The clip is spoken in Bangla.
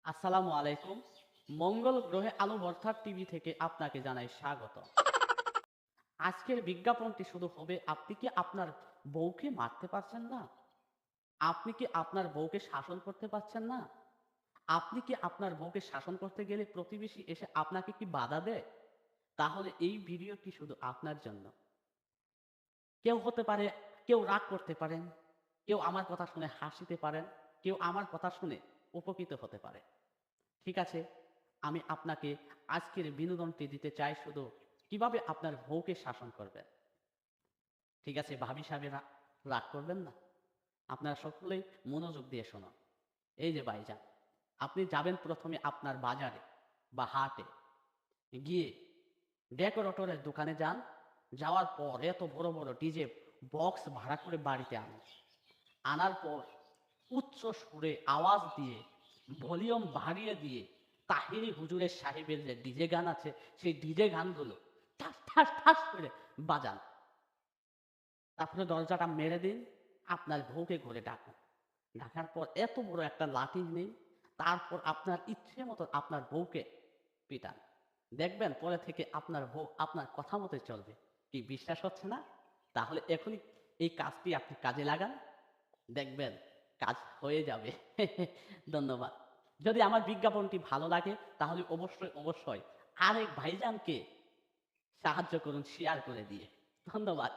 আসসালামু আলাইকুম। মঙ্গল গ্রহে আলো ভরছার টিভি থেকে আপনাকে জানাই স্বাগত। আজকের বিজ্ঞাপনটি শুধু হবে, আপনি কি আপনার বউকে মারতে পারছেন না? আপনি কি আপনার বউকে শাসন করতে পারছেন না? আপনি কি আপনার বউকে শাসন করতে গেলে প্রতিবেশী এসে আপনাকে কি বাধা দেয়? তাহলে এই ভিডিওটি শুধু আপনার জন্য। কেউ হতে পারে, কেউ রাগ করতে পারেন, কেউ আমার কথা শুনে হাসিতে পারেন, কেউ আমার কথা শুনে উপকৃত হতে পারে। ঠিক আছে, আমি আপনাকে আজকের বিনোদনটি দিতে চাই শুধু কিভাবে আপনার বউকে শাসন করবেন। ঠিক আছে ভাবি সাহেবেরা, রাগ করবেন না। আপনারা সকলেই মনোযোগ দিয়ে শুনুন। এই যে ভাইজান, আপনি যাবেন প্রথমে আপনার বাজারে বা হাটে, গিয়ে ডেকোরেটরের দোকানে যান। যাওয়ার পর এত বড় বড় ডিজে বক্স ভাড়া করে বাড়িতে আনুন। আনার পর উচ্চ সুরে আওয়াজ দিয়ে, ভলিউম বাড়িয়ে দিয়ে তাহিরি হুজুরের সাহেবের যে ডিজে গান আছে, সেই ডিজে গানগুলো ঠাস ঠাস ঠাস করে বাজান। তারপরে দরজাটা মেরে দিন, আপনার বউকে ঘরে ডাকুন। ডাকার পর এত বড় একটা লাঠি নিন, তারপর আপনার ইচ্ছে মতো আপনার বউকে পিটান। দেখবেন পরে থেকে আপনার বউ আপনার কথা মতোই চলবে। কি বিশ্বাস হচ্ছে না? তাহলে এখনই এই কাজটি আপনি কাজে লাগান। দেখবেন কাজ হয়ে যাবে। ধন্যবাদ। যদি আমার বিজ্ঞাপনটি ভালো লাগে তাহলে অবশ্যই আরেক ভাইজানকে সাহায্য করুন শেয়ার করে দিয়ে। ধন্যবাদ।